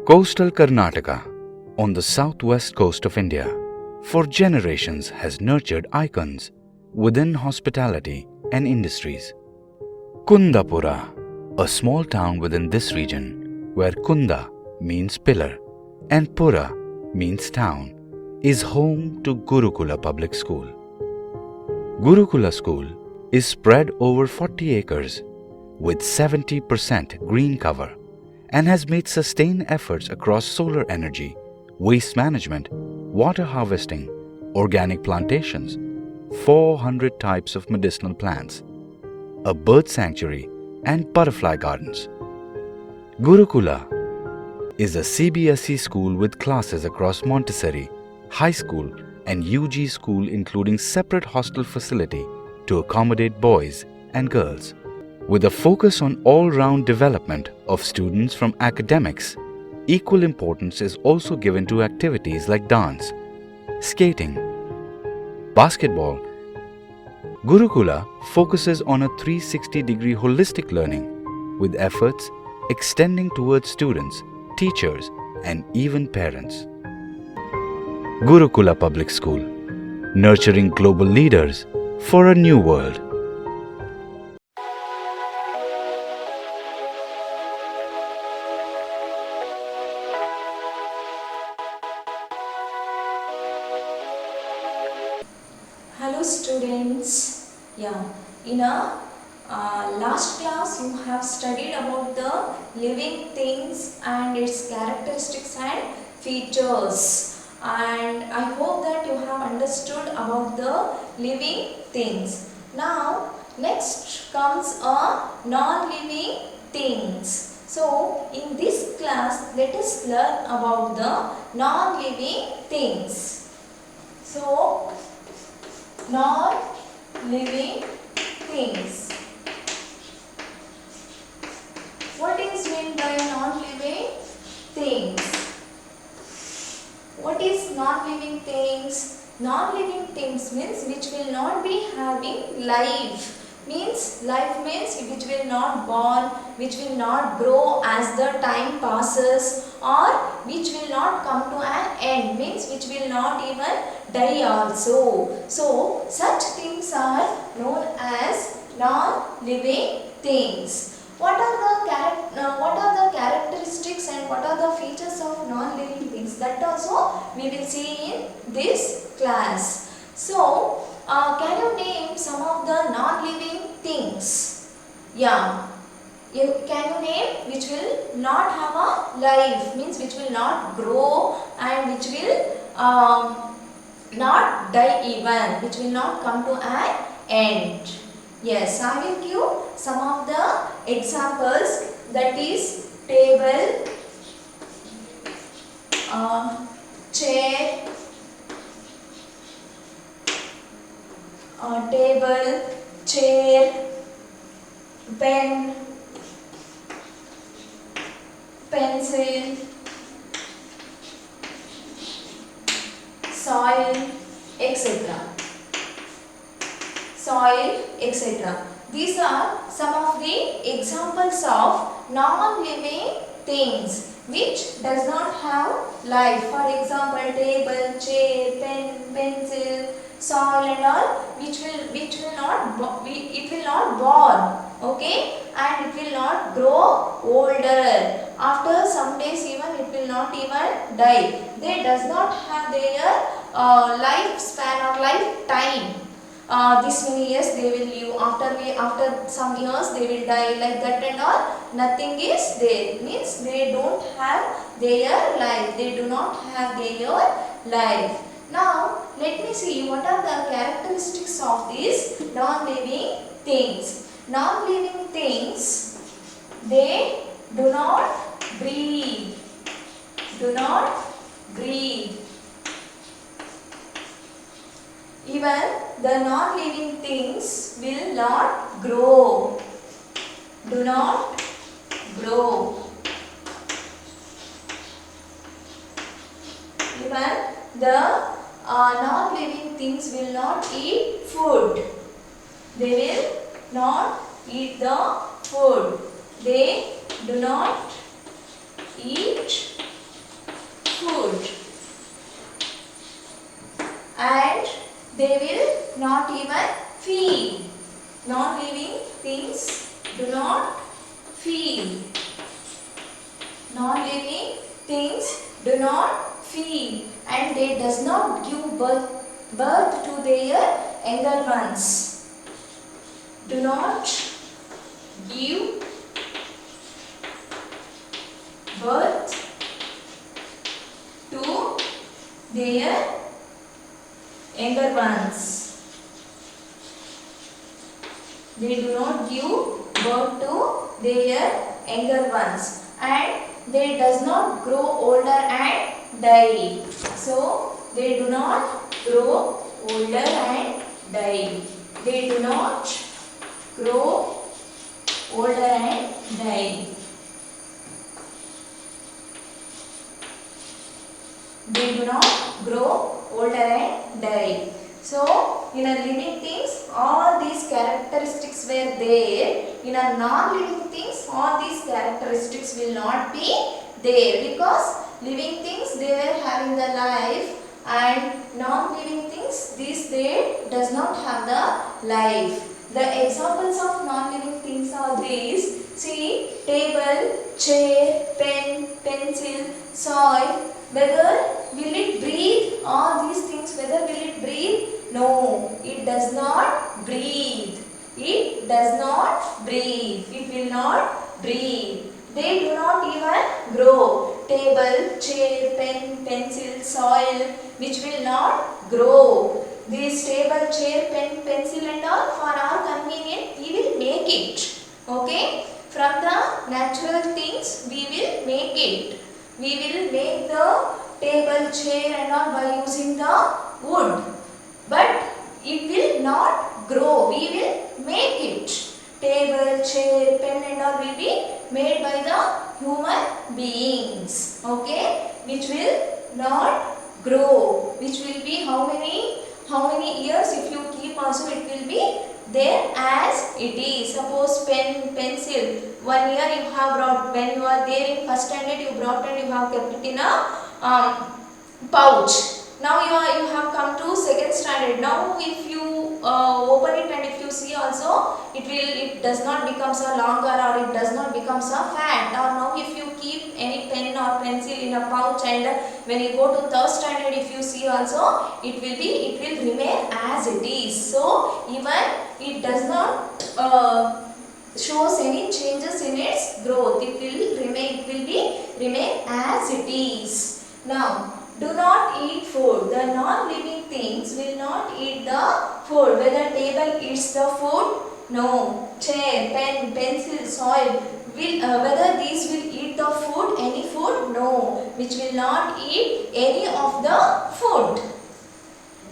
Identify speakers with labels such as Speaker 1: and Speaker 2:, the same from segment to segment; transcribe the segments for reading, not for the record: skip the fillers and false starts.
Speaker 1: Coastal Karnataka, on the southwest coast of India, for generations has nurtured icons within hospitality and industries. Kundapura, a small town within this region where Kunda means pillar and Pura means town, is home to Gurukula Public School. Gurukula School is spread over 40 acres with 70% green cover and has made sustained efforts across solar energy, waste management, water harvesting, organic plantations, 400 types of medicinal plants, a bird sanctuary and butterfly gardens. Gurukula is a CBSE school with classes across Montessori, high school and UG school, including separate hostel facility to accommodate boys and girls. With a focus on all-round development of students from academics, equal importance is also given to activities like dance, skating, basketball. Gurukula focuses on a 360-degree holistic learning with efforts extending towards students, teachers and even parents. Gurukula Public School, nurturing global leaders for a new world.
Speaker 2: Hello students. In our last class you have studied about the living things and its characteristics and features, and I hope that you have understood about the living things. Now next comes a non-living things. So in this class let us learn about the non-living things. So non-living things. What is meant by non-living things? What is non-living things? Non-living things means which will not be having life. Life means which will not born, which will not grow as the time passes, or which will not come to an end, means which will not even die also. So such things are known as non-living things. What are the characteristics and what are the features of non-living things? That also we will see in this class. So can you name some of the non-living things? Can you name which will not have a life, means which will not grow and which will not die even, which will not come to an end? Yes, I will give some of the examples, that is table, chair, pen, pencil, soil, etc. These are some of the examples of non-living things which does not have life. For example, table, chair, pen, pencil, soil and all, which will not born, okay, and it will not grow older. After some days even it will not even die. They does not have their lifespan or lifetime. This many years they will live, after some years they will die, like that and all. Nothing is there, means they don't have their life, they do not have their life. Now let me see what are the characteristics of these non-living things. Non-living things, they do not breathe. Even the non-living things will not grow. Do not grow. Even the non-living things will not eat food. They will not eat the food. They do not eat food, and they will not even feel. Non-living things do not feel. Non-living things do not feel, and they does not give birth to their younger ones. Do not give birth to their younger ones. They do not give birth to their younger ones, and they does not grow older and die. So they do not grow older and die. They do not grow older and die. They do not grow older and die. So, in a living things, all these characteristics were there. In a non-living things, all these characteristics will not be there, because living things, they were having the life, and non-living things, these they does not have the life. The examples of non-living things are these. See, table, chair, pen, pencil, soil. Whether will it breathe? All these things, whether will it breathe? No, it does not breathe. It does not breathe. It will not breathe. They do not even grow. Table, chair, pen, pencil, soil, which will not grow. These table, chair, pen, pencil and all, for our convenience, we will make it. Okay? From the natural things, we will make it. We will make the table, chair and all by using the wood. But it will not grow. We will make it. Table, chair, pen and all will be made by the human beings. Okay? Which will not grow. Which will be how many years? If you keep also, it will be there as it is. Suppose pen, pencil, 1 year you have brought, when you are there in first standard you brought and you have kept it in a pouch. Now you have come to second standard. Now if you open it and if you see also, it does not become so longer, or it does not become so fat. Or now if you keep any pen or pencil in a pouch, and when you go to third standard, if you see also, it will remain as it is. So even it does not shows any changes in its growth. It will remain as it is. Now, do not eat food. The non-living things will not eat the food. Whether table eats the food? No. Chair, pen, pencil, soil, whether these will eat the food, any food? No. Which will not eat any of the food.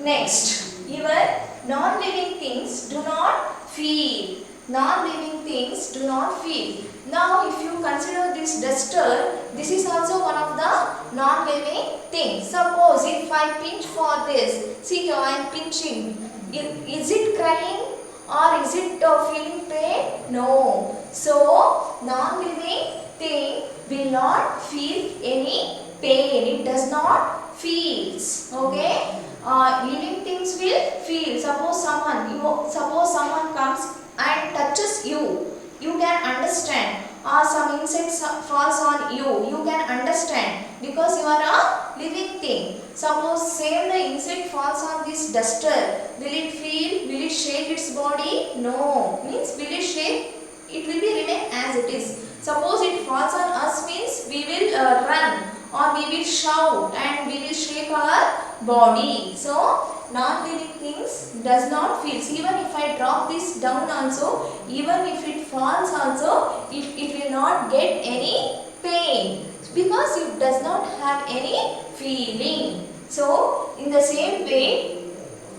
Speaker 2: Next, even non-living things do not feel. Non-living things do not feel. Now, if you consider this duster, this is also one of the non-living things. Suppose if I pinch for this, see here I am pinching. Is it crying or is it feeling pain? No. So, non-living thing will not feel any pain. It does not feels. Okay. Living things will feel. Suppose someone comes and touches you, you can understand. Or some insects falls on you, you can understand, because you are a living thing. Suppose same the insect falls on this duster, will it feel? Will it shake its body? No. Means will it shake? It will be remain as it is. Suppose it falls on us, means we will run, or we will shout and we will shake our body. So non-living things does not feel. Even if I drop this down also, even if it falls also, it will not get any pain, because it does not have any feeling. So in the same way,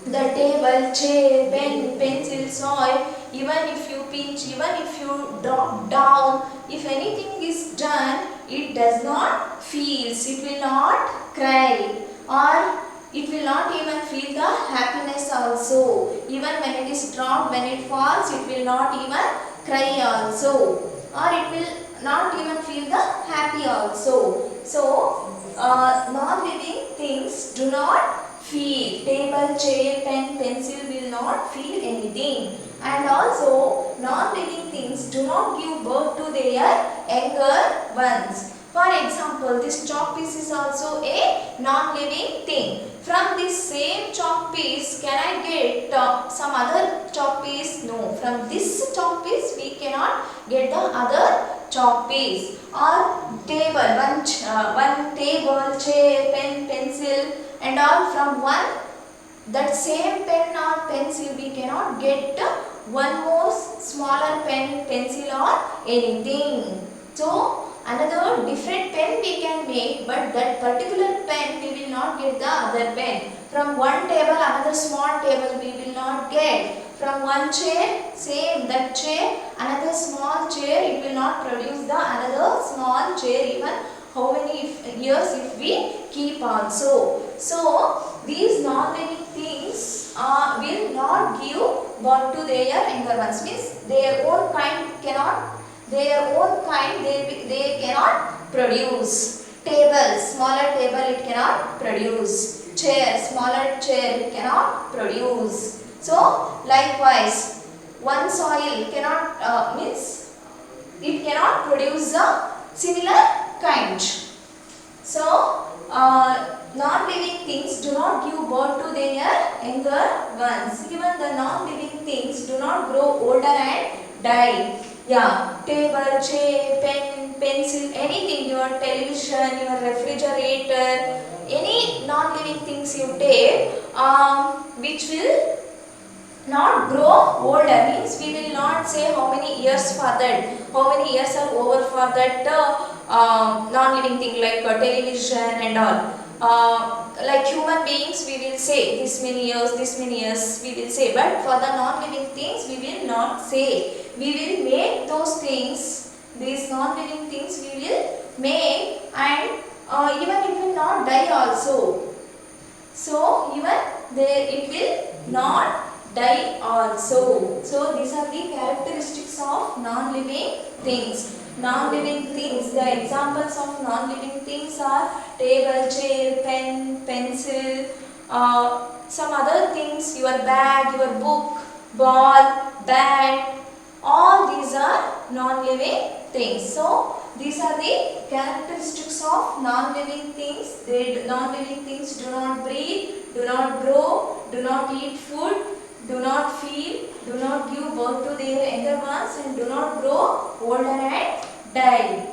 Speaker 2: the table, chair, pen, pencil, soil, even if you pinch, even if you drop down, if anything is done, it does not feel. It will not cry, or it will not even feel the happiness also. Even when it is dropped, when it falls, it will not even cry also. Or it will not even feel the happy also. So, non-living things do not feel. Table, chair, pen, pencil will not feel anything. And also, non-living things do not give birth to their younger ones. For example, this chalk piece is also a non-living thing. From this same chalk piece, can I get some other chalk piece? No. From this chalk piece, we cannot get the other chalk piece. Or table, one table, chair, pen, pencil, and all from one that same pen or pencil we cannot get one more smaller pen, pencil or anything. So another different pen we can make, but that particular pen we will not get the other pen. From one table another small table we will not get. From one chair, same that chair, another small chair, it will not produce the another small chair even how many years if we keep also. So these non-living things will not give birth to their younger ones, means their own kind cannot, they cannot produce. Table, smaller table it cannot produce. Chair, smaller chair it cannot produce. So likewise, one soil cannot means it cannot produce a similar kind. So non-living things do not give birth to their younger ones. Even the non-living things do not grow older and die. Yeah, table, chair, pen, pencil, anything, your television, your refrigerator, any non-living things you take, which will not grow older, means we will not say how many years for that, how many years are over for that non-living thing like television and all. Like human beings we will say this many years we will say, but for the non-living things we will not say. We will make those things, these non-living things we will make, and even it will not die also. So even there it will not die also. So these are the characteristics of non-living things. Non-living things, the examples of non-living things are table, chair, pen, pencil, some other things, your bag, your book, ball, bat, all these are non-living things. So these are the characteristics of non-living things. Non-living things do not breathe, do not grow, do not eat food, do not feel, do not give birth to their younger ones, and do not grow older and die.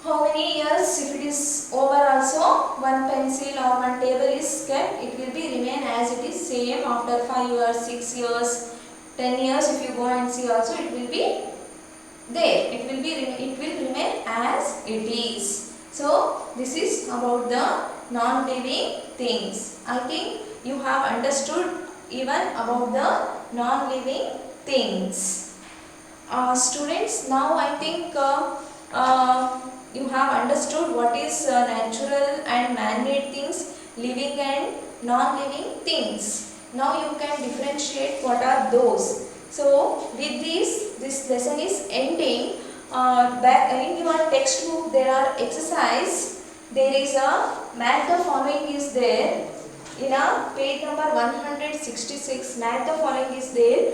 Speaker 2: How many years if it is over also, one pencil or one table is kept, it will be remain as it is same after 5 years, 6 years, 10 years if you go and see also it will be there. It will remain as it is. So this is about the non-living things. I think you have understood even about the non-living things. Students, now I think you have understood what is natural and man-made things, living and non-living things. Now you can differentiate what are those. So with this lesson is ending. Back in your textbook there are exercise. There is a match the following is there. In a page number 166, match the following is there.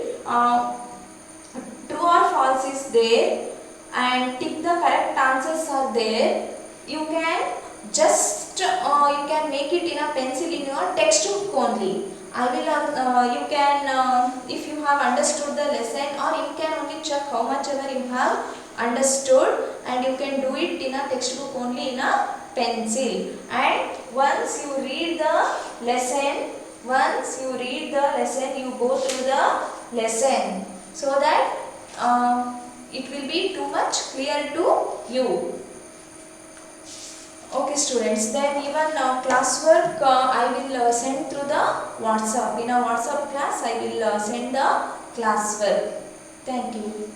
Speaker 2: True or false is there, and tick the correct answers are there. You can just you can make it in a pencil in your textbook only. I will you can if you have understood the lesson, or you can only check how much ever you have understood, and you can do it in a textbook only in a pencil. And once you read the lesson, you go through the lesson, so that it will be too much clear to you. Okay students, then even classwork I will send through the WhatsApp. In a WhatsApp class I will send the classwork. Thank you.